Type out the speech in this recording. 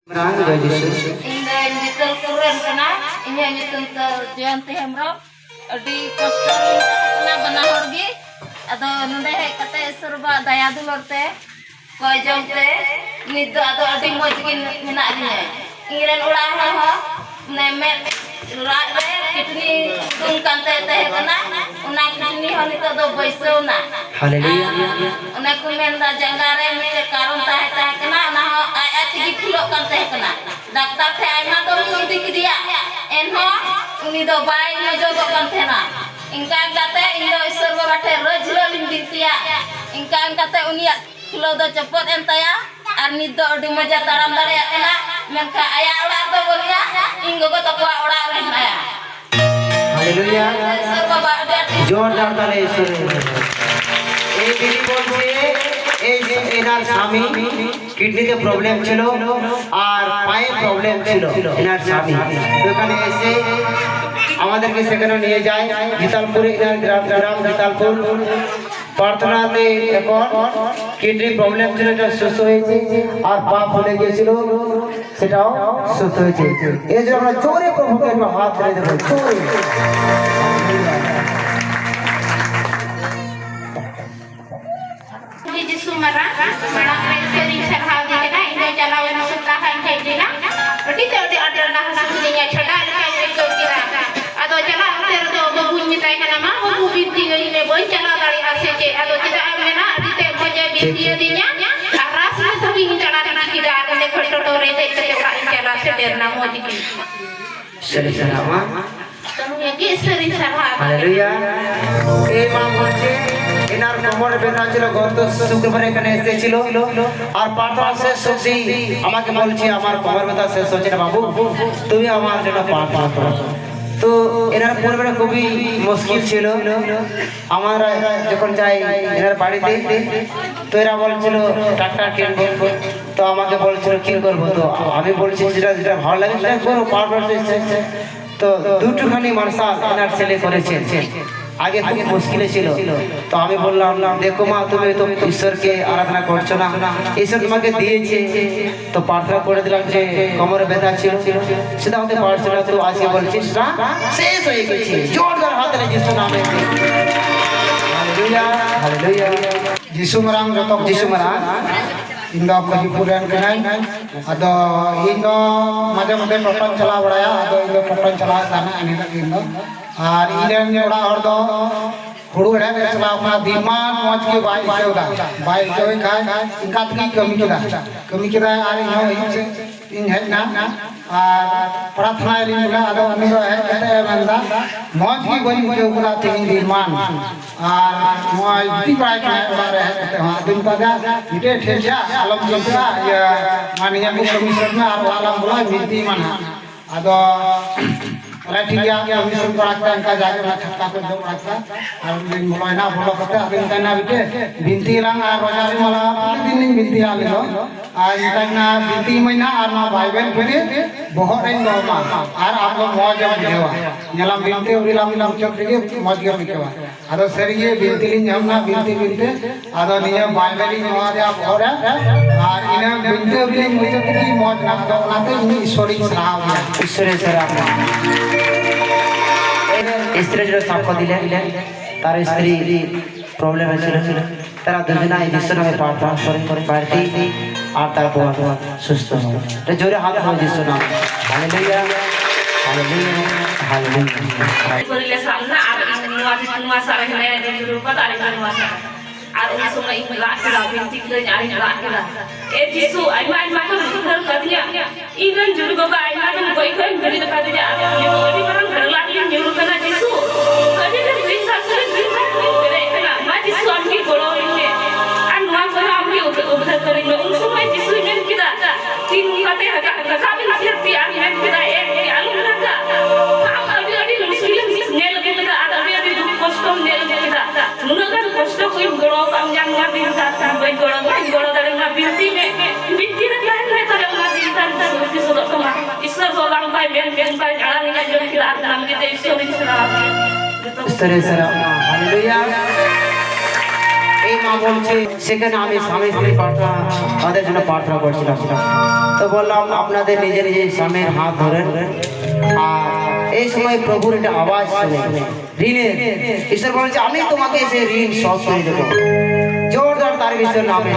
Rang Jai Jisu. Indah nyutul kurun kena, ini nyutul Jayanti Hembrok. Di poster kena benar lagi. Atau nunde kata serba daya dulur teh, kajong teh, nidu atau adi mojkin minak dia. Iran ulah lah, nemet ulah teh, kitni tungkan teh kena, unak kitni hal itu do boisu na. Hallelujah. Unak kumen da janggare mite karun teh kena, nah ayat tiga puluh kan teh kena. Daktar teh ayat do minggu dia, enho uni do bayi mojogo kan teh na. Ingkang kate indo isor babate rojlo lindintia ingkang kate unia kilo do cepot entaya arni do odi maja taram dare kena menka aya ora do bolia inggo go to kwa ora renaya Hallelujah. isor babate जोरदार ताले ईश्वर এই দিদি বলছে এই যে এনার স্বামী কিডনিতে প্রবলেম ছিল আর পায়ে প্রবলেম ছিল এনার স্বামী ওখানে এসে আমাদেরকে সেখানে নিয়ে যায় গীতালপুরে এনার গ্রাম গীতালপুর প্রার্থনাতে এখন কিডনি প্রবলেম ছিল এটা সুস্থ হয়েছে আর পা ফুলে গিয়েছিল সেটাও সুস্থ হয়েছে এই জন্য আমরা জোরে প্রভুকে একটু হাত ধরে দেবো জোরে Jisu marang marang sering sarhau di kana indo jalawan sutahan jadina berarti tadi ada dah sunyinya chada kai ko kira ado jala ter do bunyi tai kana ma bu binti ini bon jala dari ACC ado tidak amena dite moja binti dinya aras sabi jala kana kira ade photo to re de ke ora jala sederna modi ki sering sama তুমি কি sering sarhau hallelujah এই মা বলছে এনার কোমরে ব্যথা ছিল গত শুক্রবার এখানে এসেছিল আর প্রার্থনা শেষ অবধি আমাকে বলছে আমার কোমর ব্যথা শেষ হচ্ছে না বাবু তুমি আমার জন্য প্রার্থনা করো তো এনার পরিবারে খুবই মুশকিল ছিল আমরা যখন যাই এনার বাড়িতে তো এরা বলছিল ট্রাক্টর কিনবো তো আমাকে বলছিল কি করবো তো আমি বলছি যেটা যেটা ভালো লাগে সেটা করো পারপাস তো দুটোখানি মার্শাল এনার ছেলে করেছে আগে খুব মুশকিলে ছিল তো আমি বললাম দেখো মা তুমি তো ঈশ্বরকে আরাধনা করছো না ঈশ্বর তোমাকে দিয়েছে তো প্রার্থনা করে দিলাম যে কোমরে ব্যথা ছিল সেটা হতে পারছে না তো আজকে বলছিস না শেষ হয়ে গেছে জোরদার হাতে যিশু নামে হালেলুয়া হালেলুয়া যিশু মারাং যত যিশু মারাং ইন্দো কজিপুরেন কেনাই আদো ইন্দো মাঝে মাঝে টোটন চালা বড়ায়া আদো ইন্দো টোটন চালা তানা আনিদা ইন্দো আর ইরেন ওড়া হর দো হুড়ু হেড়ে রে চালা আপনা দিমান মজ के बाई केवे खाय इनका तकी कमी केदा আর ইনো ইছে ইন হেনা আর প্রার্থনা লিলা আদো আমি হেড হেডে মেন্দা মজ কি বই কেউরা তিন দিমান আর মই টি বাই খায় ওড়া রে হেডে হা দিন পাদা ইতে ঠেজা আলম জমরা ইয়া মানিয়া মিশন আর আলম বলা মিতি মানা আদো Olah dia yang bisa beraktan kaja na chakka ko do rakta ar din moloi na bolo kote abin kana bite binti lang ar rojari mala din binti alilo ar kana binti maina ar na bhai ben phene bahut rain do ma ar aap log moj dewa nyalam binti urilam lam chok dige moj ge bikewa ado seriye binti lin jamna binti ado niya bhai beli moja bhora ar ina binti urilam moj ge moj na do na te ishori sahav ঈশ্বরের সারা স্ত্রী যেটা সাক্ষ্য দিলেন তার স্ত্রী problem ছিল তারা দুজনে যিশুর নামে প্রার্থনা করে বাড়িতে আর তারপর সুস্থ হবে এটা জোরে হাত হবে যিশুর নামে হালেলুয়া হালেলুয়া হালেলুয়া করিলে সামনা আর nuwa sare haya de rupa dari nuwa sare ar ulah sunna imla kira binti kira nyari nyala kira jisu aima kan bukan katanya ikan juru goga aima kan koi kan juru katanya ini barang berla ini juru kana jisu tadi kan binta kira kana ma jisu amki golo ini an nuwa golo amki ubhar kari lo un sumai jisu ini kita tin kate haga kami lahir ti ani men kita alu naga adi muslim nel kita ada adi kostom nel kita nunagan kosto kui golo kam jang ma binta sampai golo dari ma binti me binti na lain me tare ma binta sampai sodok kama islam solang bai ben bai ala ni jom kita nam kita isori sura istri sara haleluya এই মা বলছে সেখানে আমি স্বামী স্ত্রী প্রার্থনা তাদের জন্য প্রার্থনা করছিলাম। তো বললাম আপনাদের নিজে নিজে স্বামীর হাত ধরেন। আর এই সময় প্রভুর একটা আওয়াজ শুনে ঋণের ঈশ্বর বলছে আমি তোমাকে সেই ঋণ শোধ করে দেবো। জোরদার তার বিষয় নামে।